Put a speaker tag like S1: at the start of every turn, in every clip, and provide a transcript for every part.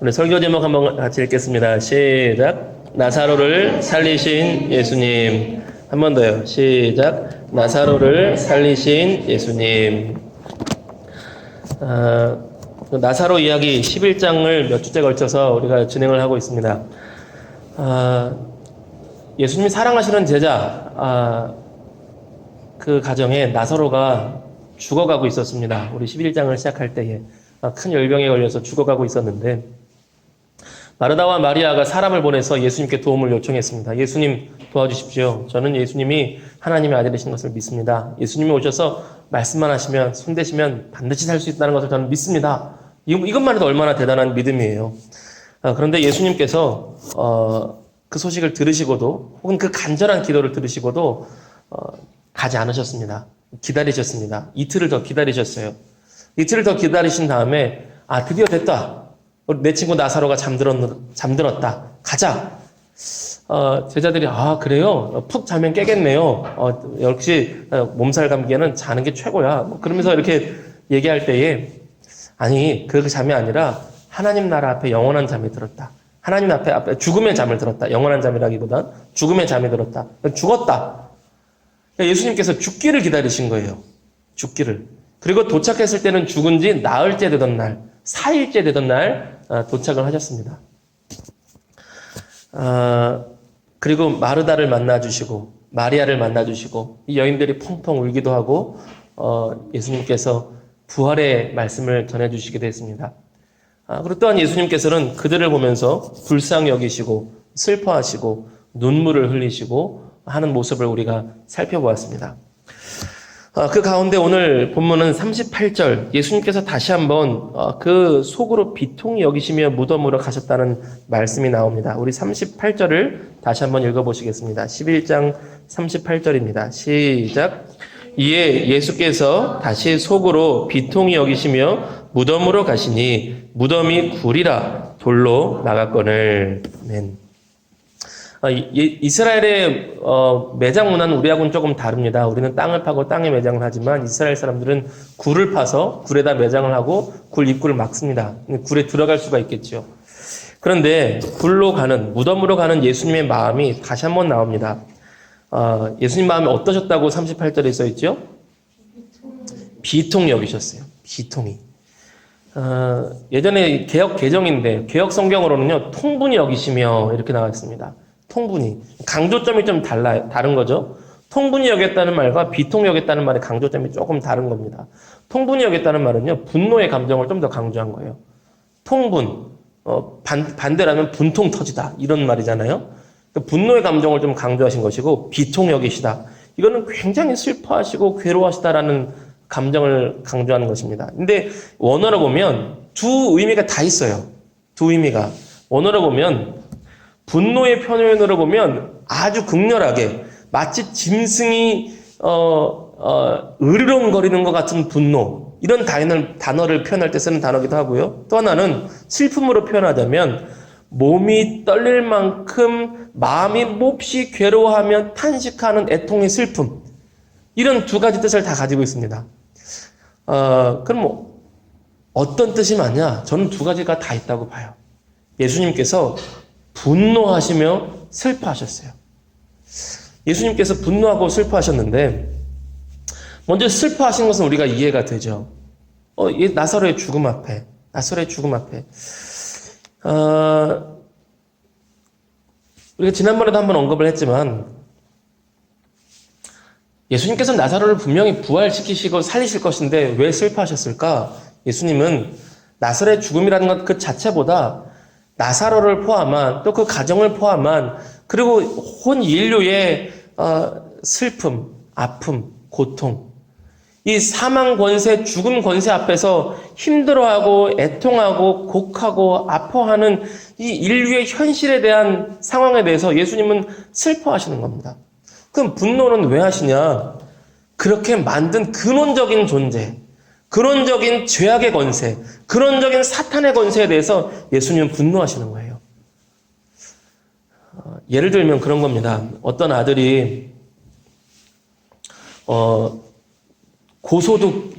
S1: 우리 설교 제목 한번 같이 읽겠습니다. 시작. 나사로를 살리신 예수님. 한 번 더요. 시작. 나사로를 살리신 예수님. 나사로 이야기 11장을 몇 주째 걸쳐서 우리가 진행을 하고 있습니다. 예수님이 사랑하시는 제자, 그 가정에 나사로가 죽어가고 있었습니다. 우리 11장을 시작할 때에 큰 열병에 걸려서 죽어가고 있었는데, 마르다와 마리아가 사람을 보내서 예수님께 도움을 요청했습니다. 예수님 도와주십시오. 저는 예수님이 하나님의 아들이신 것을 믿습니다. 예수님이 오셔서 말씀만 하시면, 손대시면 반드시 살 수 있다는 것을 저는 믿습니다. 이것만 해도 얼마나 대단한 믿음이에요. 그런데 예수님께서 그 소식을 들으시고도, 혹은 그 간절한 기도를 들으시고도 가지 않으셨습니다. 기다리셨습니다. 이틀을 더 기다리셨어요. 이틀을 더 기다리신 다음에 드디어 됐다. 내 친구 나사로가 잠들었다. 가자. 제자들이 그래요? 푹 자면 깨겠네요. 역시 몸살 감기에는 자는 게 최고야. 그러면서 이렇게 얘기할 때에 그렇게 잠이 아니라 하나님 나라 앞에 영원한 잠이 들었다. 하나님 앞에 죽음의 잠을 들었다. 영원한 잠이라기보단 죽음의 잠이 들었다. 죽었다. 예수님께서 죽기를 기다리신 거예요. 죽기를. 그리고 도착했을 때는 죽은 지 나흘째 되던 날, 4일째 되던 날 도착을 하셨습니다. 그리고 마르다를 만나주시고 마리아를 만나주시고 이 여인들이 펑펑 울기도 하고 예수님께서 부활의 말씀을 전해주시기도 했습니다. 그리고 또한 예수님께서는 그들을 보면서 불쌍히 여기시고 슬퍼하시고 눈물을 흘리시고 하는 모습을 우리가 살펴보았습니다. 그 가운데 오늘 본문은 38절, 예수님께서 다시 한번 그 속으로 비통히 여기시며 무덤으로 가셨다는 말씀이 나옵니다. 우리 38절을 다시 한번 읽어보시겠습니다. 11장 38절입니다. 시작. 이에 예수께서 다시 속으로 비통히 여기시며 무덤으로 가시니 무덤이 굴이라 돌로 막았거늘. 아멘. 이스라엘의 매장 문화는 우리하고는 조금 다릅니다. 우리는 땅을 파고 땅에 매장을 하지만 이스라엘 사람들은 굴을 파서 굴에다 매장을 하고 굴 입구를 막습니다. 굴에 들어갈 수가 있겠죠. 그런데 무덤으로 가는 예수님의 마음이 다시 한번 나옵니다. 예수님 마음이 어떠셨다고 38절에 써있죠? 비통히 여기셨어요. 비통히. 예전에 개역 개정인데 개역 성경으로는요, 통분히 여기시며 이렇게 나와 있습니다. 통분히. 강조점이 좀 다른 거죠. 통분히 여겼다는 말과 비통히 여겼다는 말의 강조점이 조금 다른 겁니다. 통분히 여겼다는 말은요, 분노의 감정을 좀 더 강조한 거예요. 통분, 반대라면 분통 터지다, 이런 말이잖아요. 분노의 감정을 좀 강조하신 것이고, 비통히 여기시다, 이거는 굉장히 슬퍼하시고 괴로워하시다라는 감정을 강조하는 것입니다. 근데 원어로 보면 두 의미가 다 있어요. 두 의미가. 원어로 보면 분노의 표현으로 보면 아주 극렬하게 마치 짐승이 으르렁거리는 것 같은 분노, 이런 단어를 표현할 때 쓰는 단어기도 하고요. 또 하나는 슬픔으로 표현하자면 몸이 떨릴 만큼 마음이 몹시 괴로워하며 탄식하는 애통의 슬픔, 이런 두 가지 뜻을 다 가지고 있습니다. 그럼 어떤 뜻이 맞냐? 저는 두 가지가 다 있다고 봐요. 예수님께서 분노하시며 슬퍼하셨어요. 예수님께서 분노하고 슬퍼하셨는데, 먼저 슬퍼하신 것은 우리가 이해가 되죠. 나사로의 죽음 앞에, 우리가 지난번에도 한번 언급을 했지만, 예수님께서는 나사로를 분명히 부활시키시고 살리실 것인데 왜 슬퍼하셨을까? 예수님은 나사로의 죽음이라는 것 그 자체보다 나사로를 포함한, 또 그 가정을 포함한, 그리고 온 인류의 슬픔, 아픔, 고통, 이 사망 권세, 죽음 권세 앞에서 힘들어하고 애통하고 곡하고 아파하는 이 인류의 현실에 대한 상황에 대해서 예수님은 슬퍼하시는 겁니다. 그럼 분노는 왜 하시냐? 그렇게 만든 근원적인 존재, 근원적인 죄악의 권세, 근원적인 사탄의 권세에 대해서 예수님은 분노하시는 거예요. 예를 들면 그런 겁니다. 어떤 아들이 고소득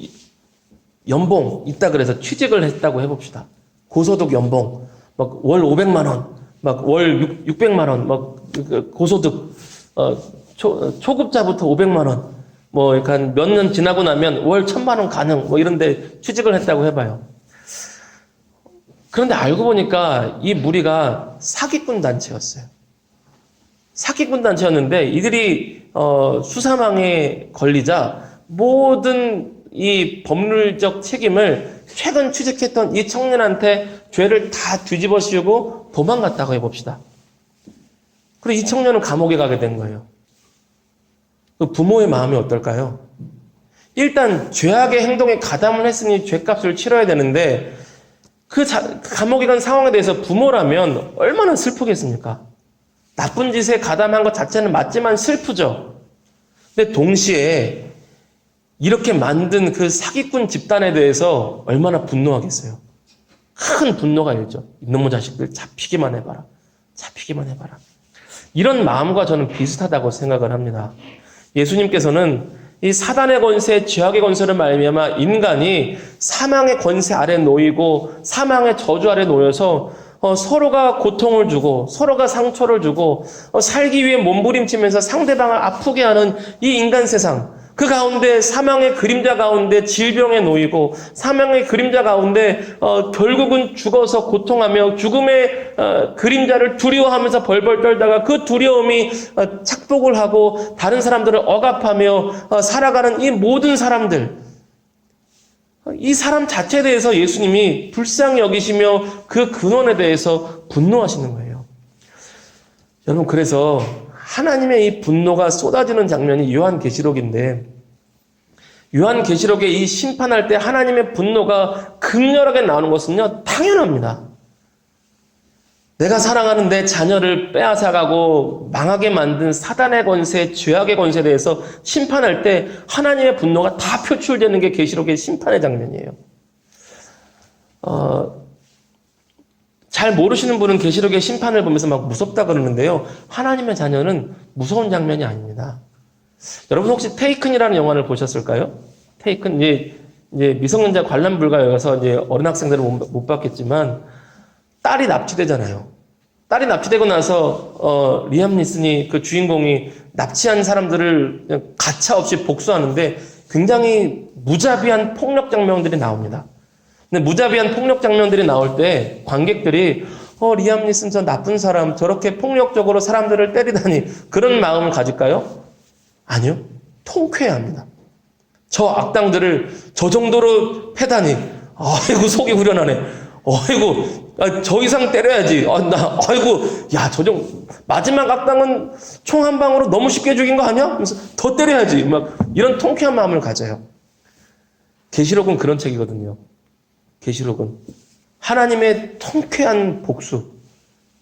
S1: 연봉 있다 그래서 취직을 했다고 해봅시다. 고소득 연봉 막 월 500만 원, 막 월 600만 원, 막 고소득, 초급자부터 500만 원, 뭐 약간 몇 년 지나고 나면 월 1000만 원 가능, 뭐 이런데 취직을 했다고 해봐요. 그런데 알고 보니까 이 무리가 사기꾼 단체였어요. 사기꾼 단체였는데 이들이 수사망에 걸리자 모든 이 법률적 책임을 최근 취직했던 이 청년한테 죄를 다 뒤집어 씌우고 도망갔다고 해봅시다. 그리고 이 청년은 감옥에 가게 된 거예요. 그 부모의 마음이 어떨까요? 일단 죄악의 행동에 가담을 했으니 죄값을 치러야 되는데 감옥에 간 상황에 대해서 부모라면 얼마나 슬프겠습니까? 나쁜 짓에 가담한 것 자체는 맞지만 슬프죠. 근데 동시에 이렇게 만든 그 사기꾼 집단에 대해서 얼마나 분노하겠어요. 큰 분노가 일죠. 이놈의 자식들 잡히기만 해봐라. 잡히기만 해봐라. 이런 마음과 저는 비슷하다고 생각을 합니다. 예수님께서는 이 사단의 권세, 죄악의 권세를 말미암아 인간이 사망의 권세 아래 놓이고 사망의 저주 아래 놓여서 서로가 고통을 주고 서로가 상처를 주고 살기 위해 몸부림치면서 상대방을 아프게 하는 이 인간 세상, 그 가운데 사망의 그림자 가운데 질병에 놓이고 사망의 그림자 가운데 결국은 죽어서 고통하며 죽음의 그림자를 두려워하면서 벌벌 떨다가 그 두려움이 착복을 하고 다른 사람들을 억압하며 살아가는 이 모든 사람들, 이 사람 자체에 대해서 예수님이 불쌍히 여기시며 그 근원에 대해서 분노하시는 거예요. 여러분, 그래서 하나님의 이 분노가 쏟아지는 장면이 요한계시록인데, 요한계시록에 이 심판할 때 하나님의 분노가 극렬하게 나오는 것은요, 당연합니다. 내가 사랑하는 내 자녀를 빼앗아가고 망하게 만든 사단의 권세, 죄악의 권세에 대해서 심판할 때 하나님의 분노가 다 표출되는 게 계시록의 심판의 장면이에요. 잘 모르시는 분은 계시록의 심판을 보면서 막 무섭다 그러는데요. 하나님의 자녀는 무서운 장면이 아닙니다. 여러분 혹시 테이큰이라는 영화를 보셨을까요? 테이큰, 이제 미성년자 관람 불가여서 이제 어린 학생들은 못 봤겠지만 딸이 납치되잖아요. 딸이 납치되고 나서 리암 니슨이 그 주인공이 납치한 사람들을 그냥 가차없이 복수하는데 굉장히 무자비한 폭력 장면들이 나옵니다. 근데 무자비한 폭력 장면들이 나올 때 관객들이 리암 니슨 저 나쁜 사람 저렇게 폭력적으로 사람들을 때리다니 그런 마음을 가질까요? 아니요. 통쾌해야 합니다. 저 악당들을 저 정도로 패다니 아이고 속이 후련하네. 아이고 저 이상 때려야지. 아이고 야 마지막 악당은 총 한 방으로 너무 쉽게 죽인 거 아니야? 그래서 더 때려야지. 막 이런 통쾌한 마음을 가져요. 계시록은 그런 책이거든요. 계시록은 하나님의 통쾌한 복수,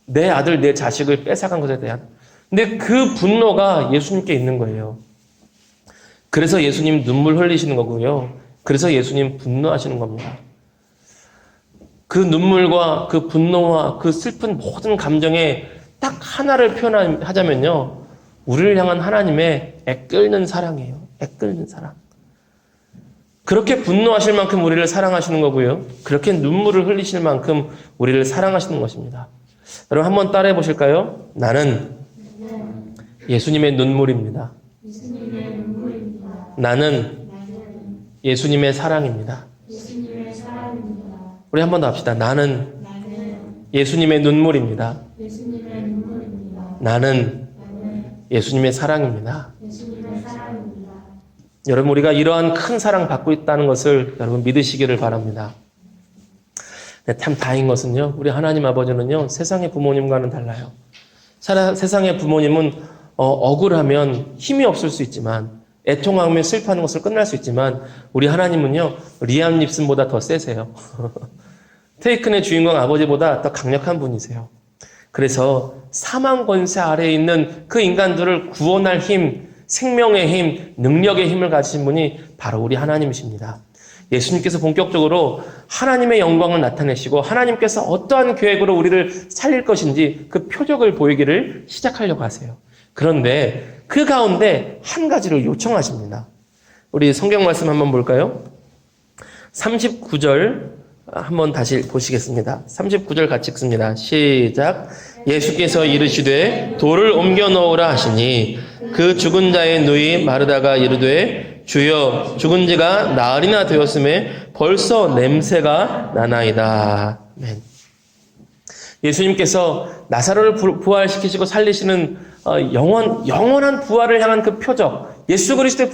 S1: 내 아들, 내 자식을 뺏어간 것에 대한. 근데 그 분노가 예수님께 있는 거예요. 그래서 예수님 눈물 흘리시는 거고요. 그래서 예수님 분노하시는 겁니다. 그 눈물과 그 분노와 그 슬픈 모든 감정에 딱 하나를 표현하자면요. 우리를 향한 하나님의 애끓는 사랑이에요. 애끓는 사랑. 그렇게 분노하실 만큼 우리를 사랑하시는 거고요. 그렇게 눈물을 흘리실 만큼 우리를 사랑하시는 것입니다. 여러분 한번 따라해 보실까요? 나는 예수님의 눈물입니다. 나는 예수님의 사랑입니다. 우리 한 번 더 합시다. 나는 예수님의 눈물입니다. 나는 예수님의 사랑입니다. 여러분 우리가 이러한 큰 사랑 받고 있다는 것을 여러분 믿으시기를 바랍니다. 네, 참 다행인 것은요. 우리 하나님 아버지는요. 세상의 부모님과는 달라요. 세상의 부모님은 억울하면 힘이 없을 수 있지만 애통하며 슬퍼하는 것을 끝날 수 있지만 우리 하나님은요. 리암 닙슨보다 더 세세요. 테이큰의 주인공 아버지보다 더 강력한 분이세요. 그래서 사망 권세 아래에 있는 그 인간들을 구원할 힘, 생명의 힘, 능력의 힘을 가지신 분이 바로 우리 하나님이십니다. 예수님께서 본격적으로 하나님의 영광을 나타내시고 하나님께서 어떠한 계획으로 우리를 살릴 것인지 그 표적을 보이기를 시작하려고 하세요. 그런데 그 가운데 한 가지를 요청하십니다. 우리 성경 말씀 한번 볼까요? 39절 한번 다시 보시겠습니다. 39절 같이 읽습니다. 시작. 예수께서 이르시되 돌을 옮겨 놓으라 하시니 그 죽은 자의 누이 마르다가 이르되 주여 죽은 지가 나흘이나 되었음에 벌써 냄새가 나나이다. 아멘. 예수님께서 나사로를 부활시키시고 살리시는 영원한 부활을 향한 그 표적, 예수 그리스도의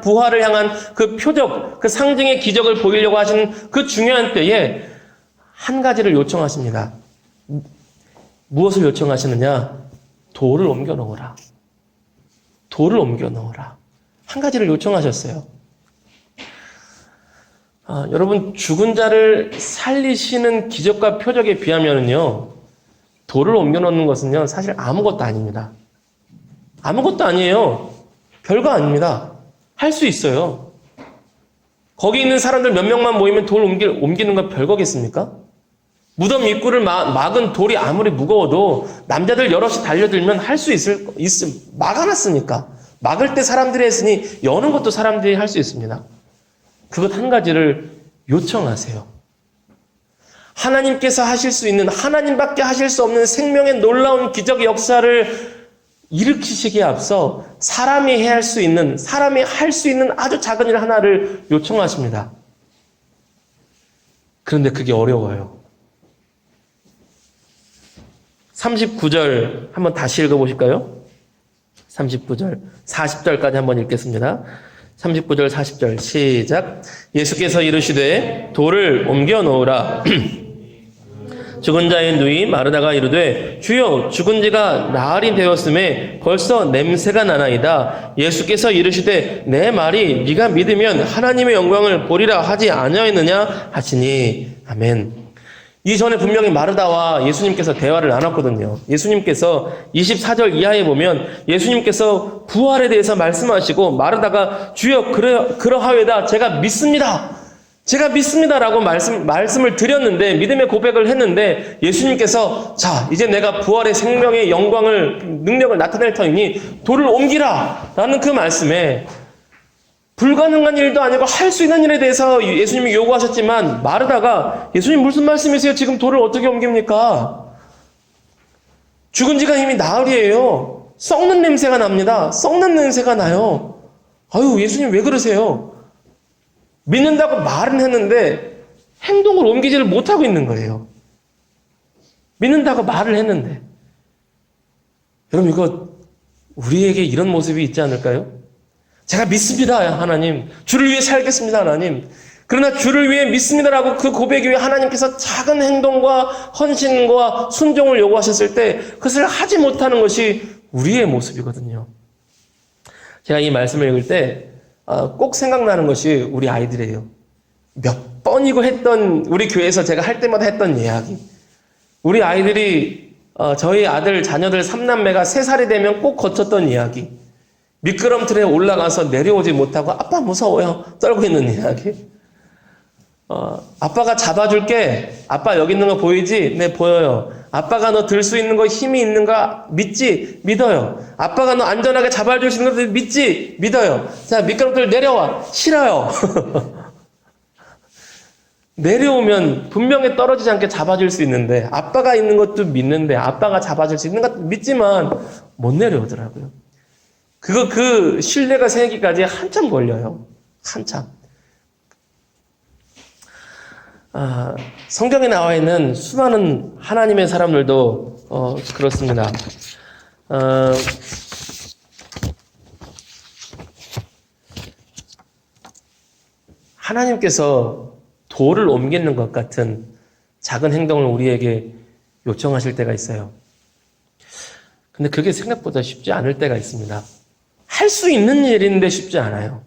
S1: 부활을 향한 그 표적, 그 상징의 기적을 보이려고 하시는 그 중요한 때에 한 가지를 요청하십니다. 무엇을 요청하시느냐? 돌을 옮겨 놓으라. 돌을 옮겨 놓으라. 한 가지를 요청하셨어요. 여러분, 죽은 자를 살리시는 기적과 표적에 비하면요, 돌을 옮겨 놓는 것은요, 사실 아무것도 아닙니다. 아무것도 아니에요. 별거 아닙니다. 할 수 있어요. 거기 있는 사람들 몇 명만 모이면 돌 옮기는 건 별거겠습니까? 무덤 입구를 막은 돌이 아무리 무거워도 남자들 여럿이 달려들면 할 수 막아놨으니까. 막을 때 사람들이 했으니 여는 것도 사람들이 할 수 있습니다. 그것 한 가지를 요청하세요. 하나님께서 하실 수 있는, 하나님밖에 하실 수 없는 생명의 놀라운 기적 역사를 일으키시기에 앞서 사람이 할 수 있는 아주 작은 일 하나를 요청하십니다. 그런데 그게 어려워요. 39절 한번 다시 읽어보실까요? 39절, 40절까지 한번 읽겠습니다. 39절, 40절 시작. 예수께서 이르시되 돌을 옮겨 놓으라. 죽은 자의 누이 마르다가 이르되 주여 죽은 지가 나흘이 되었음에 벌써 냄새가 나나이다. 예수께서 이르시되 내 말이 네가 믿으면 하나님의 영광을 보리라 하지 아니하였느냐 하시니. 아멘. 이전에 분명히 마르다와 예수님께서 대화를 나눴거든요. 예수님께서 24절 이하에 보면 예수님께서 부활에 대해서 말씀하시고 마르다가 주여 그러하외다 제가 믿습니다라고 말씀을 드렸는데, 믿음의 고백을 했는데, 예수님께서 자 이제 내가 부활의 생명의 능력을 나타낼 터이니 돌을 옮기라 라는 그 말씀에 불가능한 일도 아니고 할 수 있는 일에 대해서 예수님이 요구하셨지만, 마르다가 예수님 무슨 말씀이세요? 지금 돌을 어떻게 옮깁니까? 죽은 지가 이미 나흘이에요. 썩는 냄새가 납니다. 썩는 냄새가 나요. 아유, 예수님 왜 그러세요? 믿는다고 말은 했는데 행동을 옮기지를 못하고 있는 거예요. 믿는다고 말을 했는데. 여러분, 이거 우리에게 이런 모습이 있지 않을까요? 제가 믿습니다, 하나님. 주를 위해 살겠습니다, 하나님. 그러나 주를 위해 믿습니다라고 그 고백 위에 하나님께서 작은 행동과 헌신과 순종을 요구하셨을 때 그것을 하지 못하는 것이 우리의 모습이거든요. 제가 이 말씀을 읽을 때 꼭 생각나는 것이 우리 아이들이에요. 몇 번이고 우리 교회에서 제가 할 때마다 했던 이야기. 우리 아이들이 저희 아들 자녀들 3남매가 3살이 되면 꼭 거쳤던 이야기. 미끄럼틀에 올라가서 내려오지 못하고 아빠 무서워요 떨고 있는 이야기. 아빠가 잡아줄게. 아빠 여기 있는 거 보이지? 네, 보여요. 아빠가 너 들 수 있는 거 힘이 있는가? 믿지? 믿어요. 아빠가 너 안전하게 잡아줄 수 있는 거 믿지? 믿어요. 자, 미끄럼틀 내려와. 싫어요. 내려오면 분명히 떨어지지 않게 잡아줄 수 있는데, 아빠가 있는 것도 믿는데, 아빠가 잡아줄 수 있는 것도 믿지만 못 내려오더라고요. 그 신뢰가 생기기까지 한참 걸려요. 한참. 성경에 나와 있는 수많은 하나님의 사람들도 그렇습니다. 하나님께서 돌을 옮기는 것 같은 작은 행동을 우리에게 요청하실 때가 있어요. 근데 그게 생각보다 쉽지 않을 때가 있습니다. 할 수 있는 일인데 쉽지 않아요.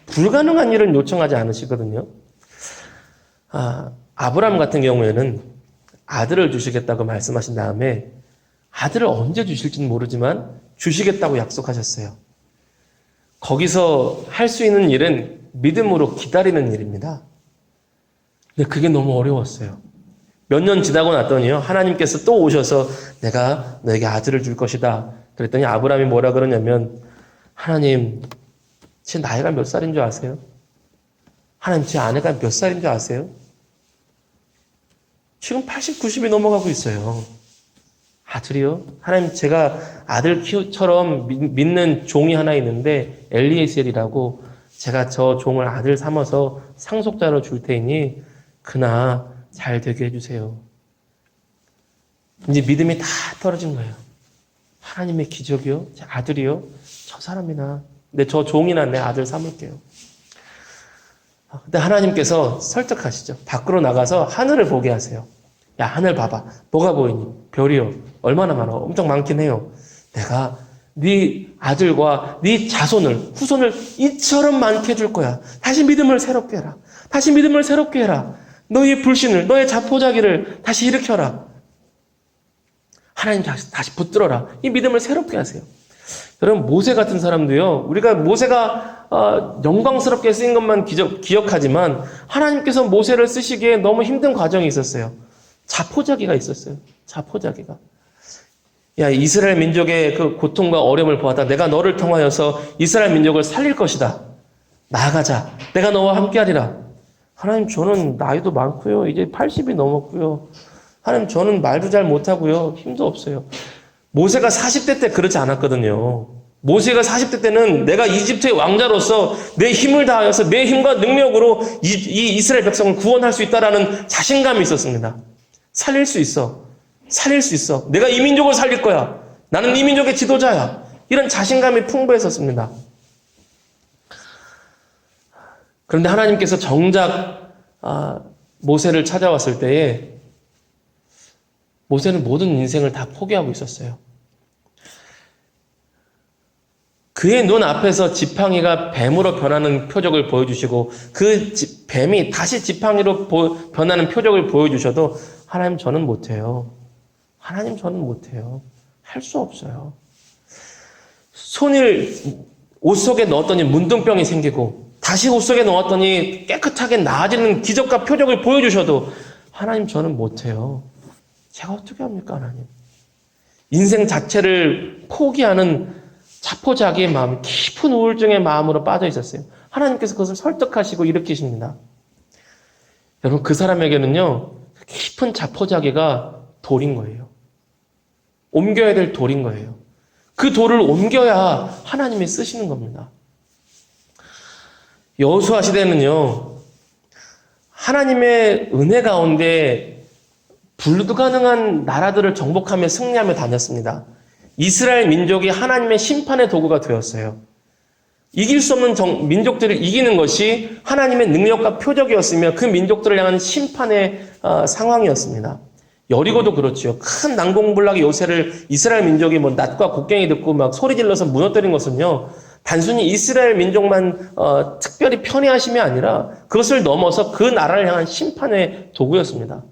S1: 불가능한 일은 요청하지 않으시거든요. 아브라함 같은 경우에는 아들을 주시겠다고 말씀하신 다음에 아들을 언제 주실지는 모르지만 주시겠다고 약속하셨어요. 거기서 할 수 있는 일은 믿음으로 기다리는 일입니다. 근데 그게 너무 어려웠어요. 몇 년 지나고 났더니요, 하나님께서 또 오셔서 내가 너에게 아들을 줄 것이다. 그랬더니 아브라함이 뭐라 그러냐면, 하나님, 제 나이가 몇 살인 줄 아세요? 하나님, 제 아내가 몇 살인 줄 아세요? 지금 80, 90이 넘어가고 있어요. 아들이요? 하나님, 제가 아들처럼 믿는 종이 하나 있는데 엘리에셀이라고, 제가 저 종을 아들 삼아서 상속자로 줄 테니 그나 잘 되게 해주세요. 이제 믿음이 다 떨어진 거예요. 하나님의 기적이요? 제 아들이요? 저 사람이나, 저 종이나 내 아들 삼을게요. 근데 하나님께서 설득하시죠. 밖으로 나가서 하늘을 보게 하세요. 야, 하늘 봐봐. 뭐가 보이니? 별이요. 얼마나 많아? 엄청 많긴 해요. 내가 네 아들과 네 자손을, 후손을 이처럼 많게 해줄 거야. 다시 믿음을 새롭게 해라. 다시 믿음을 새롭게 해라. 너의 불신을, 너의 자포자기를 다시 일으켜라. 하나님 다시 붙들어라. 이 믿음을 새롭게 하세요. 여러분, 모세 같은 사람도요, 우리가 모세가 영광스럽게 쓰인 것만 기억하지만 하나님께서 모세를 쓰시기에 너무 힘든 과정이 있었어요. 자포자기가 있었어요. 자포자기가. 야, 이스라엘 민족의 그 고통과 어려움을 보았다. 내가 너를 통하여서 이스라엘 민족을 살릴 것이다. 나아가자. 내가 너와 함께하리라. 하나님, 저는 나이도 많고요. 이제 80이 넘었고요. 하나님, 저는 말도 잘 못하고요. 힘도 없어요. 모세가 40대 때 그렇지 않았거든요. 모세가 40대 때는 내가 이집트의 왕자로서 내 힘을 다하여서 내 힘과 능력으로 이 이스라엘 백성을 구원할 수 있다라는 자신감이 있었습니다. 살릴 수 있어. 살릴 수 있어. 내가 이 민족을 살릴 거야. 나는 이 민족의 지도자야. 이런 자신감이 풍부했었습니다. 그런데 하나님께서 정작 모세를 찾아왔을 때에 모세는 모든 인생을 다 포기하고 있었어요. 그의 눈 앞에서 지팡이가 뱀으로 변하는 표적을 보여주시고 그 뱀이 다시 지팡이로 변하는 표적을 보여주셔도 하나님, 저는 못해요. 하나님, 저는 못해요. 할 수 없어요. 손을 옷 속에 넣었더니 문둥병이 생기고 다시 옷 속에 넣었더니 깨끗하게 나아지는 기적과 표적을 보여주셔도 하나님, 저는 못해요. 제가 어떻게 합니까, 하나님? 인생 자체를 포기하는 자포자기의 마음, 깊은 우울증의 마음으로 빠져 있었어요. 하나님께서 그것을 설득하시고 일으키십니다. 여러분, 그 사람에게는요, 깊은 자포자기가 돌인 거예요. 옮겨야 될 돌인 거예요. 그 돌을 옮겨야 하나님이 쓰시는 겁니다. 여호수아 시대는요, 하나님의 은혜 가운데 불가능한 나라들을 정복하며 승리하며 다녔습니다. 이스라엘 민족이 하나님의 심판의 도구가 되었어요. 이길 수 없는 민족들을 이기는 것이 하나님의 능력과 표적이었으며 그 민족들을 향한 심판의 상황이었습니다. 여리고도 그렇죠. 큰 난공불락의 요새를 이스라엘 민족이 낫과 곡괭이 듣고 막 소리 질러서 무너뜨린 것은요, 단순히 이스라엘 민족만 특별히 편애하심이 아니라 그것을 넘어서 그 나라를 향한 심판의 도구였습니다.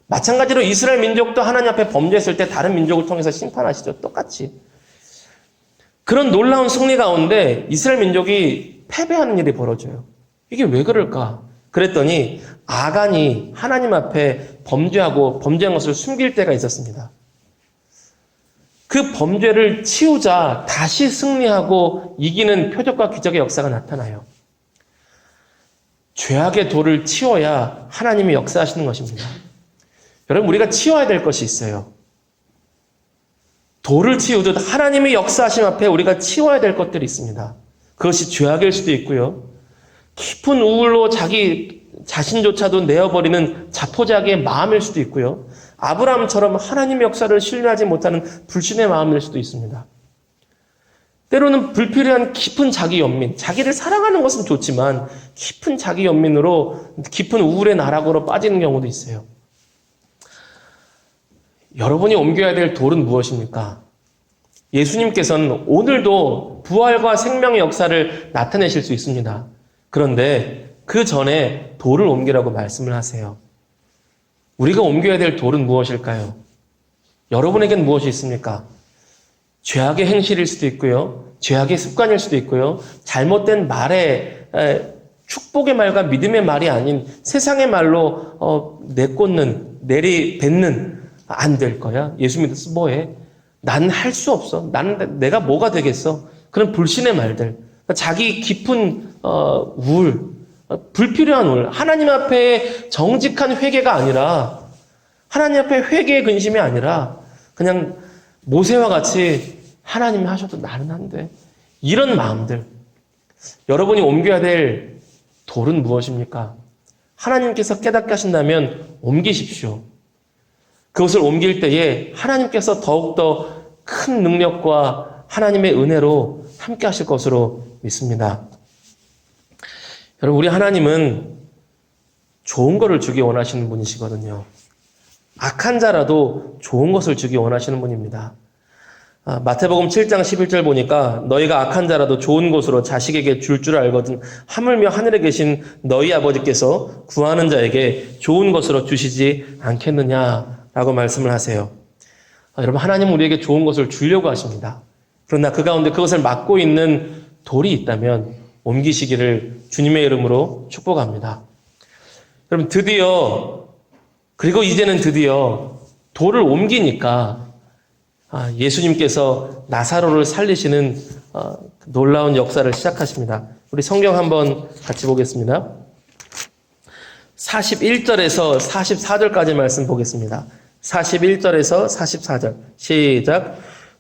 S1: 마찬가지로 이스라엘 민족도 하나님 앞에 범죄했을 때 다른 민족을 통해서 심판하시죠. 똑같이. 그런 놀라운 승리 가운데 이스라엘 민족이 패배하는 일이 벌어져요. 이게 왜 그럴까? 그랬더니 아간이 하나님 앞에 범죄한 것을 숨길 때가 있었습니다. 그 범죄를 치우자 다시 승리하고 이기는 표적과 기적의 역사가 나타나요. 죄악의 돌을 치워야 하나님이 역사하시는 것입니다. 여러분, 우리가 치워야 될 것이 있어요. 돌을 치우듯 하나님의 역사하심 앞에 우리가 치워야 될 것들이 있습니다. 그것이 죄악일 수도 있고요. 깊은 우울로 자기 자신조차도 내어버리는 자포자기의 마음일 수도 있고요. 아브라함처럼 하나님의 역사를 신뢰하지 못하는 불신의 마음일 수도 있습니다. 때로는 불필요한 깊은 자기 연민, 자기를 사랑하는 것은 좋지만 깊은 자기 연민으로 깊은 우울의 나락으로 빠지는 경우도 있어요. 여러분이 옮겨야 될 돌은 무엇입니까? 예수님께서는 오늘도 부활과 생명의 역사를 나타내실 수 있습니다. 그런데 그 전에 돌을 옮기라고 말씀을 하세요. 우리가 옮겨야 될 돌은 무엇일까요? 여러분에겐 무엇이 있습니까? 죄악의 행실일 수도 있고요. 죄악의 습관일 수도 있고요. 잘못된 말에 축복의 말과 믿음의 말이 아닌 세상의 말로 내꽂는, 내리뱉는 안 될 거야. 예수 믿어서 뭐해? 난 할 수 없어. 내가 뭐가 되겠어? 그런 불신의 말들. 자기 깊은 우울, 불필요한 우울. 하나님 앞에 정직한 회개가 아니라 하나님 앞에 회개의 근심이 아니라 그냥 모세와 같이 하나님이 하셔도 나는 한데, 이런 마음들. 여러분이 옮겨야 될 돌은 무엇입니까? 하나님께서 깨닫게 하신다면 옮기십시오. 그것을 옮길 때에 하나님께서 더욱더 큰 능력과 하나님의 은혜로 함께 하실 것으로 믿습니다. 여러분, 우리 하나님은 좋은 것을 주기 원하시는 분이시거든요. 악한 자라도 좋은 것을 주기 원하시는 분입니다. 마태복음 7장 11절 보니까 너희가 악한 자라도 좋은 것으로 자식에게 줄 줄 알거든 하물며 하늘에 계신 너희 아버지께서 구하는 자에게 좋은 것으로 주시지 않겠느냐라고 말씀을 하세요. 여러분, 하나님은 우리에게 좋은 것을 주려고 하십니다. 그러나 그 가운데 그것을 막고 있는 돌이 있다면 옮기시기를 주님의 이름으로 축복합니다. 여러분, 그리고 이제는 드디어 돌을 옮기니까 예수님께서 나사로를 살리시는 놀라운 역사를 시작하십니다. 우리 성경 한번 같이 보겠습니다. 41절에서 44절까지 말씀 보겠습니다. 41절에서 44절 시작.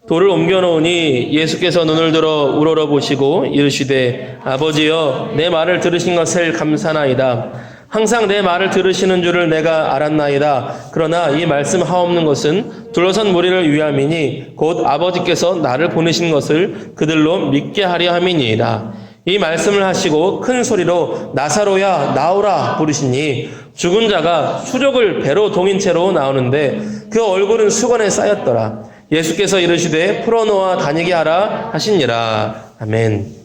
S1: 돌을 옮겨놓으니 예수께서 눈을 들어 우러러 보시고 이르시되 아버지여 내 말을 들으신 것을 감사나이다. 항상 내 말을 들으시는 줄을 내가 알았나이다. 그러나 이 말씀 하옵는 것은 둘러선 무리를 위함이니 곧 아버지께서 나를 보내신 것을 그들로 믿게 하려 함이니이다. 이 말씀을 하시고 큰 소리로 나사로야 나오라 부르시니 죽은 자가 수족을 배로 동인 채로 나오는데 그 얼굴은 수건에 쌓였더라. 예수께서 이르시되 풀어놓아 다니게 하라 하시니라. 아멘.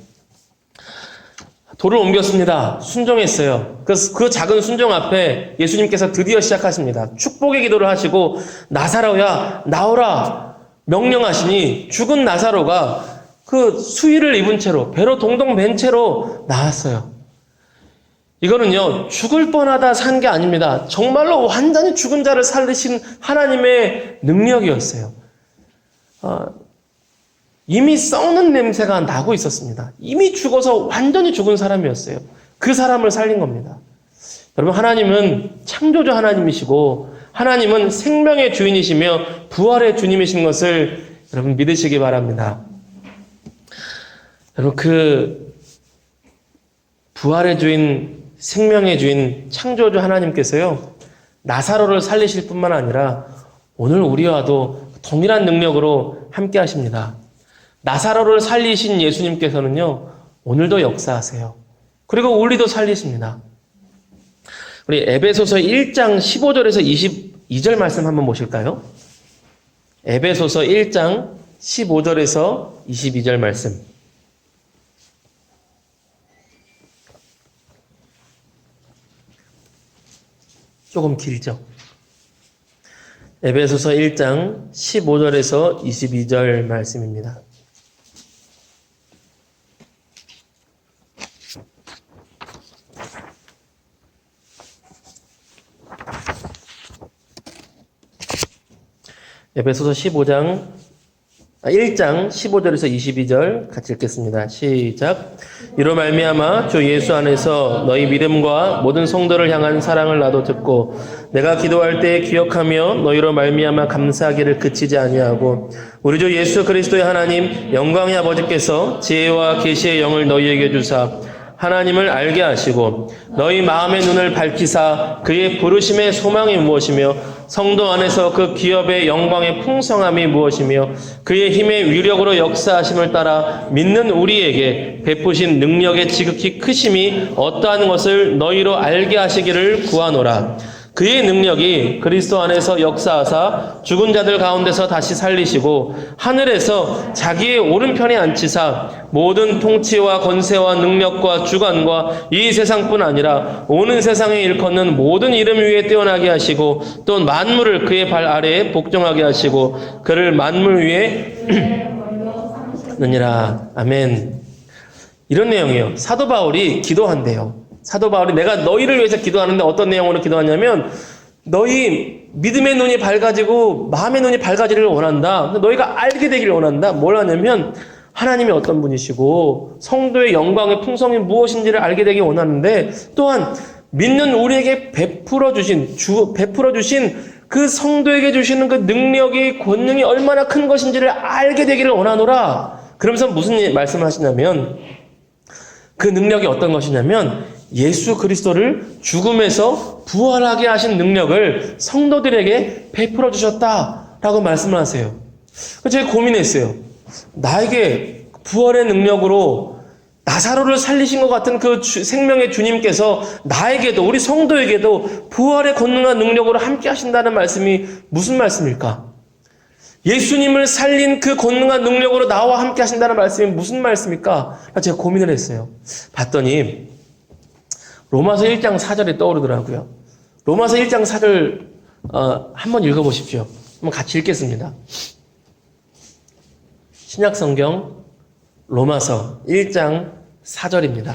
S1: 돌을 옮겼습니다. 순종했어요. 그 작은 순종 앞에 예수님께서 드디어 시작하십니다. 축복의 기도를 하시고 나사로야 나오라 명령하시니 죽은 나사로가 그 수의를 입은 채로 배로 동동 맨 채로 나왔어요. 이거는요, 죽을 뻔하다 산 게 아닙니다. 정말로 완전히 죽은 자를 살리신 하나님의 능력이었어요. 이미 썩는 냄새가 나고 있었습니다. 이미 죽어서 완전히 죽은 사람이었어요. 그 사람을 살린 겁니다. 여러분, 하나님은 창조주 하나님이시고 하나님은 생명의 주인이시며 부활의 주님이신 것을 여러분 믿으시기 바랍니다. 여러분, 그 부활의 주인, 생명의 주인, 창조주 하나님께서요, 나사로를 살리실 뿐만 아니라 오늘 우리와도 동일한 능력으로 함께 하십니다. 나사로를 살리신 예수님께서는요, 오늘도 역사하세요. 그리고 우리도 살리십니다. 우리 에베소서 1장 15절에서 22절 말씀 한번 보실까요? 에베소서 1장 15절에서 22절 말씀. 조금 길죠? 에베소서 1장 15절에서 22절 말씀입니다. 에베소서 1장 15절에서 22절 같이 읽겠습니다. 시작. 이로 말미암아 주 예수 안에서 너희 믿음과 모든 성도를 향한 사랑을 나도 듣고 내가 기도할 때 기억하며 너희로 말미암아 감사하기를 그치지 아니하고 우리 주 예수 그리스도의 하나님 영광의 아버지께서 지혜와 계시의 영을 너희에게 주사 하나님을 알게 하시고 너희 마음의 눈을 밝히사 그의 부르심의 소망이 무엇이며 성도 안에서 그 기업의 영광의 풍성함이 무엇이며 그의 힘의 위력으로 역사하심을 따라 믿는 우리에게 베푸신 능력의 지극히 크심이 어떠한 것을 너희로 알게 하시기를 구하노라. 그의 능력이 그리스도 안에서 역사하사 죽은 자들 가운데서 다시 살리시고 하늘에서 자기의 오른편에 앉히사 모든 통치와 권세와 능력과 주관과 이 세상뿐 아니라 오는 세상에 일컫는 모든 이름 위에 뛰어나게 하시고 또 만물을 그의 발 아래에 복종하게 하시고 그를 만물 위에 느니라. 아멘. 이런 내용이에요. 사도 바울이 기도한대요. 사도 바울이 내가 너희를 위해서 기도하는데 어떤 내용으로 기도하냐면 너희 믿음의 눈이 밝아지고 마음의 눈이 밝아지기를 원한다. 너희가 알게 되기를 원한다. 뭘 하냐면 하나님이 어떤 분이시고 성도의 영광의 풍성이 무엇인지를 알게 되기 원하는데 또한 믿는 우리에게 베풀어 주신 그 성도에게 주시는 그 능력이, 권능이 얼마나 큰 것인지를 알게 되기를 원하노라. 그러면서 무슨 말씀을 하시냐면, 그 능력이 어떤 것이냐면 예수 그리스도를 죽음에서 부활하게 하신 능력을 성도들에게 베풀어 주셨다라고 말씀을 하세요. 제가 고민했어요. 나에게 부활의 능력으로 나사로를 살리신 것 같은 그 생명의 주님께서 나에게도, 우리 성도에게도 부활의 권능과 능력으로 함께 하신다는 말씀이 무슨 말씀일까? 예수님을 살린 그 권능과 능력으로 나와 함께 하신다는 말씀이 무슨 말씀일까? 제가 고민을 했어요. 봤더니 로마서 1장 4절이 떠오르더라고요. 로마서 1장 4절 한번 읽어보십시오. 한번 같이 읽겠습니다. 신약성경 로마서 1장 4절입니다.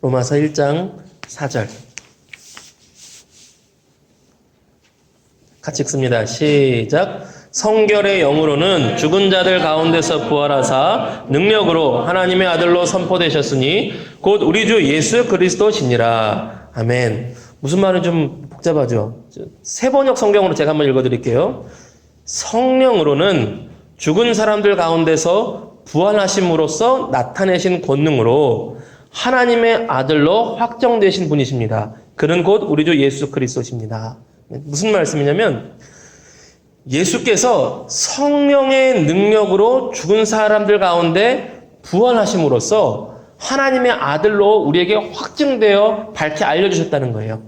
S1: 로마서 1장 4절 같이 읽습니다. 시작. 성결의 영으로는 죽은 자들 가운데서 부활하사 능력으로 하나님의 아들로 선포되셨으니 곧 우리 주 예수 그리스도시니라. 아멘. 무슨 말은 좀 복잡하죠. 새 번역 성경으로 제가 한번 읽어드릴게요. 성령으로는 죽은 사람들 가운데서 부활하심으로써 나타내신 권능으로 하나님의 아들로 확정되신 분이십니다. 그는 곧 우리 주 예수 그리스도십니다. 무슨 말씀이냐면 예수께서 성령의 능력으로 죽은 사람들 가운데 부활하심으로써 하나님의 아들로 우리에게 확증되어 밝히 알려주셨다는 거예요.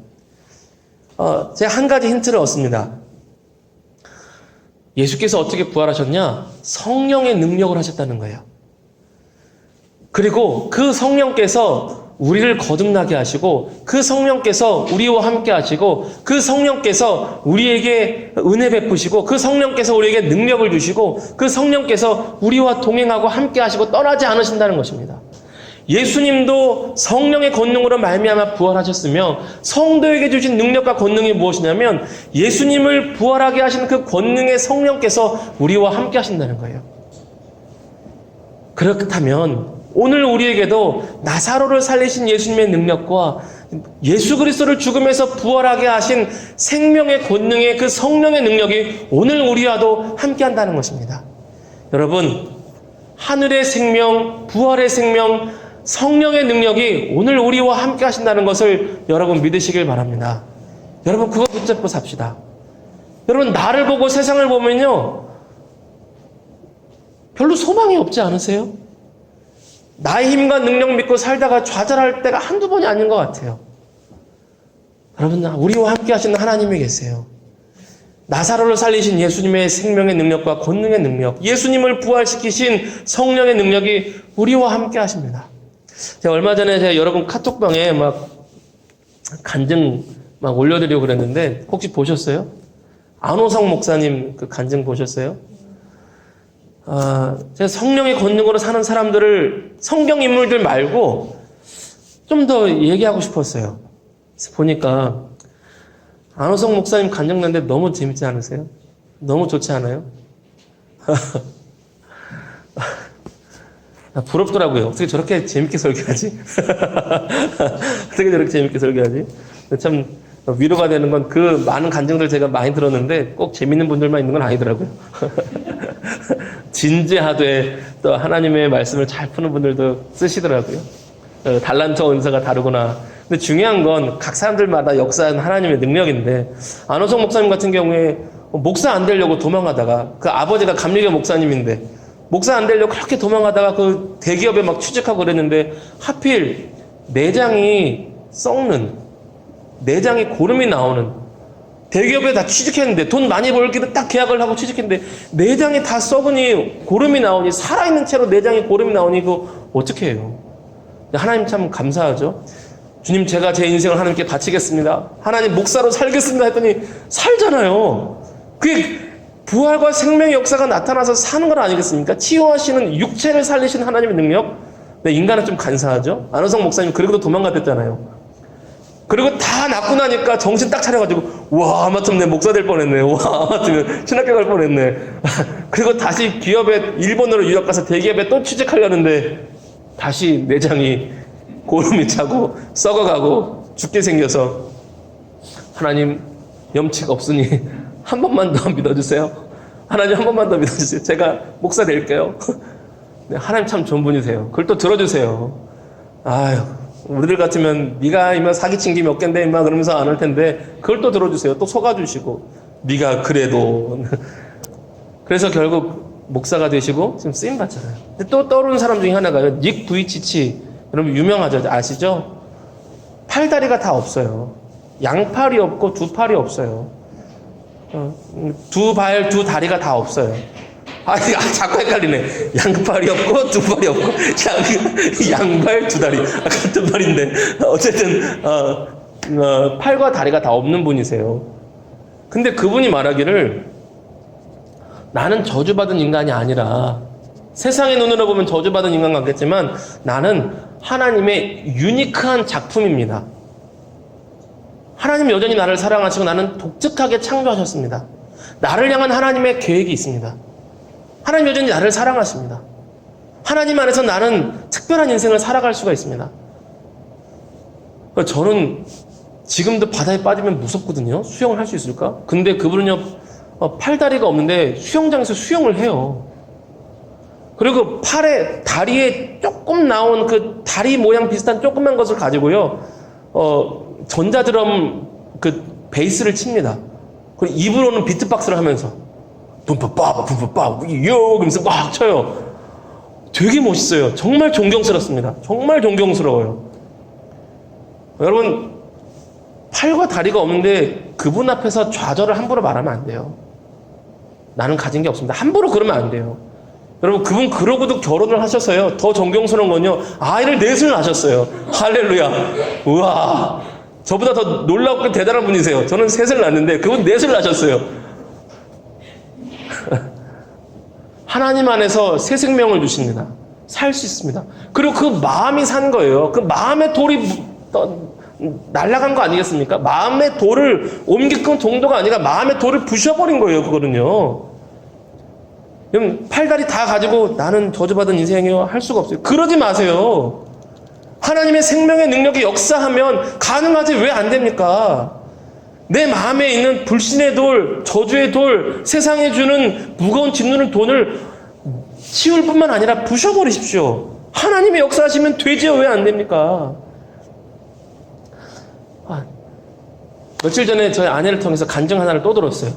S1: 제가 한 가지 힌트를 얻습니다. 예수께서 어떻게 부활하셨냐? 성령의 능력을 하셨다는 거예요. 그리고 그 성령께서 우리를 거듭나게 하시고, 그 성령께서 우리와 함께 하시고, 그 성령께서 우리에게 은혜 베푸시고, 그 성령께서 우리에게 능력을 주시고, 그 성령께서 우리와 동행하고 함께 하시고 떠나지 않으신다는 것입니다. 예수님도 성령의 권능으로 말미암아 부활하셨으며 성도에게 주신 능력과 권능이 무엇이냐면 예수님을 부활하게 하신 그 권능의 성령께서 우리와 함께 하신다는 거예요. 그렇다면 오늘 우리에게도 나사로를 살리신 예수님의 능력과 예수 그리스도를 죽음에서 부활하게 하신 생명의 권능의 그 성령의 능력이 오늘 우리와도 함께 한다는 것입니다. 여러분, 하늘의 생명, 부활의 생명, 성령의 능력이 오늘 우리와 함께 하신다는 것을 여러분 믿으시길 바랍니다. 여러분 그거 붙잡고 삽시다. 여러분 나를 보고 세상을 보면요 별로 소망이 없지 않으세요? 나의 힘과 능력 믿고 살다가 좌절할 때가 한두 번이 아닌 것 같아요. 여러분 우리와 함께 하시는 하나님이 계세요. 나사로를 살리신 예수님의 생명의 능력과 권능의 능력, 예수님을 부활시키신 성령의 능력이 우리와 함께 하십니다. 제가 얼마 전에 제가 여러분 카톡방에 막 간증 막 올려드리고 그랬는데 혹시 보셨어요? 안호성 목사님 그 간증 보셨어요? 제가 성령의 권능으로 사는 사람들을 성경 인물들 말고 좀 더 얘기하고 싶었어요. 보니까 안호성 목사님 간증 났는데 너무 재밌지 않으세요? 너무 좋지 않아요? 부럽더라고요. 어떻게 저렇게 재밌게 설교하지? 어떻게 저렇게 재밌게 설교하지? 참 위로가 되는 건 그 많은 간증들 제가 많이 들었는데 꼭 재밌는 분들만 있는 건 아니더라고요. 진지하되 또 하나님의 말씀을 잘 푸는 분들도 쓰시더라고요. 달란트 은사가 다르구나. 근데 중요한 건 각 사람들마다 역사하는 하나님의 능력인데 안호성 목사님 같은 경우에 목사 안 되려고 도망가다가 그 아버지가 감리교 목사님인데 목사 안 되려고 그렇게 도망가다가 그 대기업에 막 취직하고 그랬는데 하필 내장이 썩는, 내장이 고름이 나오는, 대기업에 다 취직했는데 돈 많이 벌기로 딱 계약을 하고 취직했는데 내장이 다 썩으니 고름이 나오니, 살아있는 채로 내장이 고름이 나오니 그거 어떻게 해요? 하나님 참 감사하죠. 주님 제가 제 인생을 하나님께 바치겠습니다. 하나님 목사로 살겠습니다 했더니 살잖아요. 그게 부활과 생명의 역사가 나타나서 사는 건 아니겠습니까? 치유하시는 육체를 살리신 하나님의 능력. 네, 인간은 좀 간사하죠. 안호성 목사님 그리고도 도망갔댔잖아요. 그리고 다 낫고 나니까 정신 딱 차려가지고 와 아무튼 내 목사 될 뻔했네. 와 아무튼 신학교 갈 뻔했네. 그리고 다시 기업에 일본으로 유학 가서 대기업에 또 취직하려는데 다시 내장이 고름이 차고 썩어가고 죽게 생겨서 하나님 염치가 없으니 한 번만 더 믿어주세요. 하나님 한 번만 더 믿어주세요. 제가 목사 될게요. 네, 하나님 참 좋은 분이세요. 그걸 또 들어주세요. 아유, 우리들 같으면 네가 이만 사기친 게 몇 갠데 임마 그러면서 안 할 텐데 그걸 또 들어주세요. 또 속아주시고 네가 그래도 그래서 결국 목사가 되시고 지금 쓰임 받잖아요. 근데 또 떠오르는 사람 중에 하나가요. 닉 부이치치 여러분 유명하죠? 아시죠? 팔다리가 다 없어요. 양팔이 없고 두 팔이 없어요. 두 발, 두 다리가 다 없어요. 자꾸 헷갈리네. 양팔이 없고 두 팔이 없고 양발 두 다리 같은 말인데 어쨌든 팔과 다리가 다 없는 분이세요. 근데 그분이 말하기를 나는 저주받은 인간이 아니라 세상의 눈으로 보면 저주받은 인간 같겠지만 나는 하나님의 유니크한 작품입니다. 하나님 여전히 나를 사랑하시고 나는 독특하게 창조하셨습니다. 나를 향한 하나님의 계획이 있습니다. 하나님 여전히 나를 사랑하십니다. 하나님 안에서 나는 특별한 인생을 살아갈 수가 있습니다. 저는 지금도 바다에 빠지면 무섭거든요. 수영을 할 수 있을까? 근데 그분은요, 팔다리가 없는데 수영장에서 수영을 해요. 그리고 팔에, 다리에 조금 나온 그 다리 모양 비슷한 조그만 것을 가지고요, 전자드럼 그 베이스를 칩니다. 그리고 입으로는 비트박스를 하면서 붐빠빠 붐빠빠 요 그러면서 막 쳐요. 되게 멋있어요. 정말 존경스럽습니다. 정말 존경스러워요. 여러분 팔과 다리가 없는데 그분 앞에서 좌절을 함부로 말하면 안 돼요. 나는 가진 게 없습니다. 함부로 그러면 안 돼요. 여러분 그분 그러고도 결혼을 하셨어요. 더 존경스러운 건요. 아이를 넷을 낳으셨어요. 할렐루야. 우와. 저보다 더 놀랍고 대단한 분이세요. 저는 셋을 낳았는데 그분 넷을 낳으셨어요. 하나님 안에서 새 생명을 주십니다. 살 수 있습니다. 그리고 그 마음이 산 거예요. 그 마음의 돌이 날아간 거 아니겠습니까? 마음의 돌을 옮기는 정도가 아니라 마음의 돌을 부셔버린 거예요. 그거는요. 그럼 팔다리 다 가지고 나는 저주받은 인생이요 할 수가 없어요. 그러지 마세요. 하나님의 생명의 능력이 역사하면 가능하지 왜 안 됩니까? 내 마음에 있는 불신의 돌, 저주의 돌, 세상에 주는 무거운 짓누른 돈을 치울 뿐만 아니라 부셔버리십시오. 하나님이 역사하시면 되지요. 왜 안 됩니까? 며칠 전에 저희 아내를 통해서 간증 하나를 또 들었어요.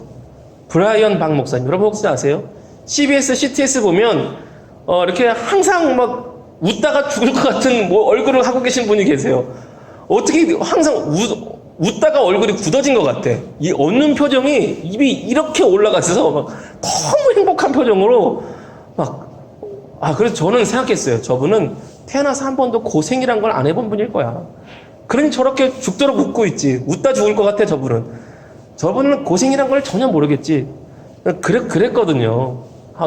S1: 브라이언 박 목사님. 여러분 혹시 아세요? CBS, CTS 보면 이렇게 항상 막 웃다가 죽을 것 같은 얼굴을 하고 계신 분이 계세요. 어떻게 항상 웃다가 얼굴이 굳어진 것 같아. 이 웃는 표정이 입이 이렇게 올라가서 막 너무 행복한 표정으로 그래서 저는 생각했어요. 저분은 태어나서 한 번도 고생이란 걸 안 해본 분일 거야. 그러니 저렇게 죽도록 웃고 있지. 웃다 죽을 것 같아, 저분은. 저분은 고생이란 걸 전혀 모르겠지. 그랬거든요.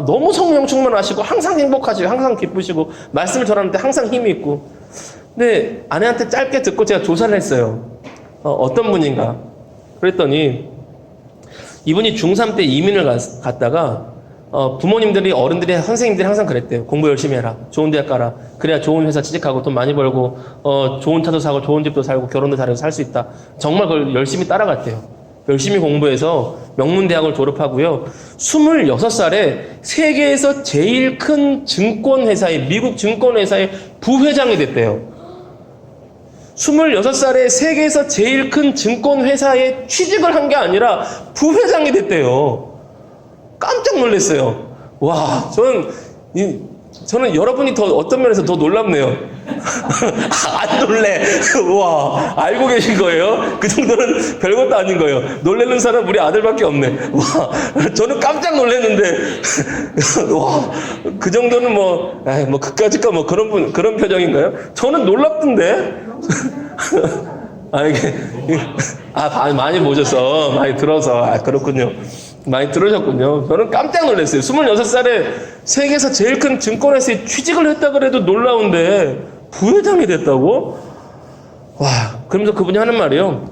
S1: 너무 성령 충만하시고, 항상 행복하시고, 항상 기쁘시고, 말씀을 전하는데 항상 힘이 있고. 근데 아내한테 짧게 듣고 제가 조사를 했어요. 어떤 분인가. 그랬더니, 이분이 중3 때 이민을 갔다가, 부모님들이, 어른들이, 선생님들이 항상 그랬대요. 공부 열심히 해라. 좋은 대학 가라. 그래야 좋은 회사 취직하고 돈 많이 벌고, 좋은 차도 사고, 좋은 집도 살고, 결혼도 잘해서 살 수 있다. 정말 그걸 열심히 따라갔대요. 열심히 공부해서 명문대학을 졸업하고요. 26살에 세계에서 제일 큰 증권회사의, 미국 증권회사의 부회장이 됐대요. 26살에 세계에서 제일 큰 증권회사에 취직을 한 게 아니라 부회장이 됐대요. 깜짝 놀랐어요. 와, 저는 여러분이 어떤 면에서 더 놀랍네요. 안 놀래. 와, 알고 계신 거예요? 그 정도는 별것도 아닌 거예요. 놀라는 사람 우리 아들밖에 없네. 와, 저는 깜짝 놀랐는데, 와, 그 정도는 그까짓 거 그런 표정인가요? 저는 놀랍던데? 많이 보셔서, 많이 들어서, 그렇군요. 많이 들으셨군요. 저는 깜짝 놀랐어요. 26살에 세계에서 제일 큰 증권회사에 취직을 했다 그래도 놀라운데 부회장이 됐다고? 와, 그러면서 그분이 하는 말이요.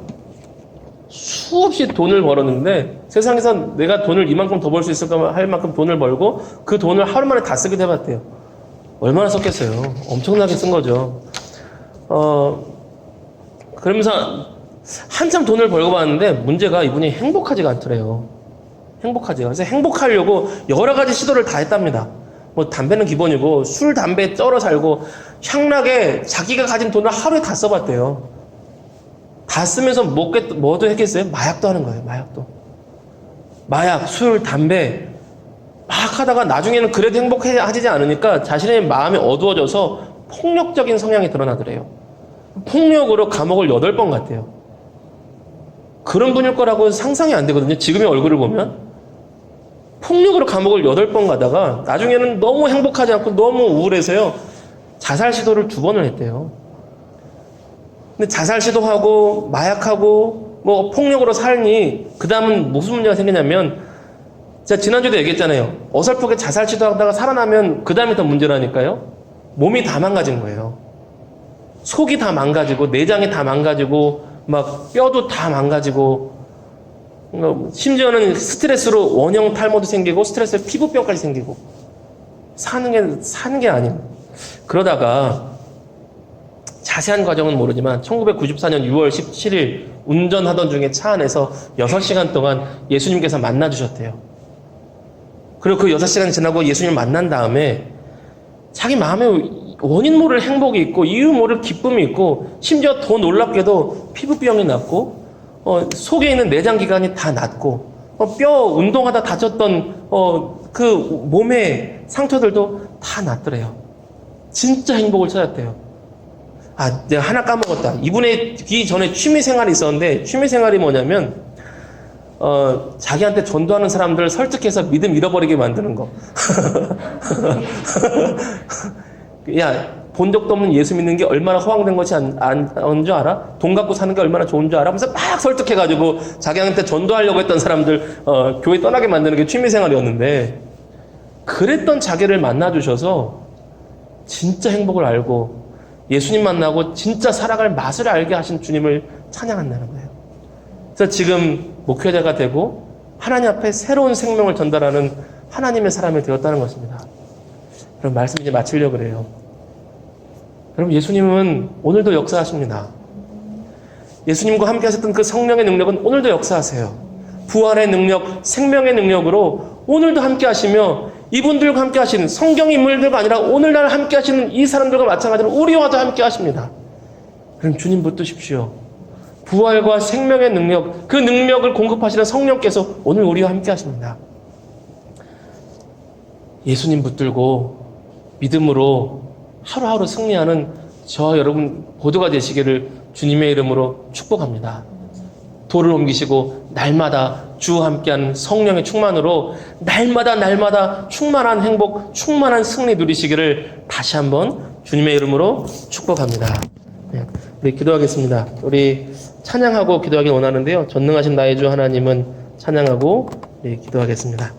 S1: 수없이 돈을 벌었는데 세상에서 내가 돈을 이만큼 더 벌 수 있을까 할 만큼 돈을 벌고 그 돈을 하루 만에 다 쓰기도 해봤대요. 얼마나 썼겠어요. 엄청나게 쓴 거죠. 그러면서 한참 돈을 벌고 봤는데 문제가 이분이 행복하지가 않더래요. 행복하지가. 그래서 행복하려고 여러 가지 시도를 다 했답니다. 뭐 담배는 기본이고 술, 담배 쩔어 살고 향락에 자기가 가진 돈을 하루에 다 써봤대요. 다 쓰면서 뭐도 했겠어요? 마약도 하는 거예요. 마약도. 마약, 술, 담배 막 하다가 나중에는 그래도 행복하지 않으니까 자신의 마음이 어두워져서 폭력적인 성향이 드러나더래요. 폭력으로 감옥을 8번 갔대요. 그런 분일 거라고 상상이 안 되거든요. 지금의 얼굴을 보면. 폭력으로 감옥을 8번 가다가 나중에는 너무 행복하지 않고 너무 우울해서요. 자살 시도를 2번을 했대요. 근데 자살 시도하고 마약하고 뭐 폭력으로 살니 그 다음은 무슨 문제가 생기냐면 제가 지난주에도 얘기했잖아요. 어설프게 자살 시도하다가 살아나면 그 다음이 더 문제라니까요. 몸이 다 망가진 거예요. 속이 다 망가지고 내장이 다 망가지고 막 뼈도 다 망가지고 심지어는 스트레스로 원형 탈모도 생기고 스트레스로 피부병까지 생기고 사는 게 아니에요. 그러다가 자세한 과정은 모르지만 1994년 6월 17일 운전하던 중에 차 안에서 6시간 동안 예수님께서 만나 주셨대요. 그리고 그 6시간이 지나고 예수님을 만난 다음에 자기 마음에 원인 모를 행복이 있고 이유 모를 기쁨이 있고 심지어 더 놀랍게도 피부병이 낫고 속에 있는 내장기관이 다 낫고 뼈 운동하다 다쳤던 그 몸의 상처들도 다 낫더래요. 진짜 행복을 찾았대요. 아, 내가 하나 까먹었다. 이분의 전에 취미생활이 있었는데 취미생활이 뭐냐면 자기한테 전도하는 사람들을 설득해서 믿음 잃어버리게 만드는 거. 야, 본 적도 없는 예수 믿는 게 얼마나 허황된 것이 안 줄 알아? 돈 갖고 사는 게 얼마나 좋은 줄 알아? 하면서 막 설득해가지고 자기한테 전도하려고 했던 사람들 교회 떠나게 만드는 게 취미생활이었는데 그랬던 자기를 만나주셔서 진짜 행복을 알고 예수님 만나고 진짜 살아갈 맛을 알게 하신 주님을 찬양한다는 거예요. 그래서 지금 목회자가 되고 하나님 앞에 새로운 생명을 전달하는 하나님의 사람이 되었다는 것입니다. 그럼 말씀 이제 마치려고 그래요. 여러분, 예수님은 오늘도 역사하십니다. 예수님과 함께 하셨던 그 성령의 능력은 오늘도 역사하세요. 부활의 능력, 생명의 능력으로 오늘도 함께 하시며 이분들과 함께 하시는 성경 인물들과 아니라 오늘날 함께 하시는 이 사람들과 마찬가지로 우리와도 함께 하십니다. 그럼 주님 붙드십시오. 부활과 생명의 능력, 그 능력을 공급하시는 성령께서 오늘 우리와 함께 하십니다. 예수님 붙들고 믿음으로 하루하루 승리하는 저와 여러분 모두가 되시기를 주님의 이름으로 축복합니다. 돌을 옮기시고 날마다 주와 함께하는 성령의 충만으로 날마다 충만한 행복, 충만한 승리 누리시기를 다시 한번 주님의 이름으로 축복합니다. 네, 우리 기도하겠습니다. 우리 찬양하고 기도하기 원하는데요. 전능하신 나의 주 하나님은 찬양하고 기도하겠습니다.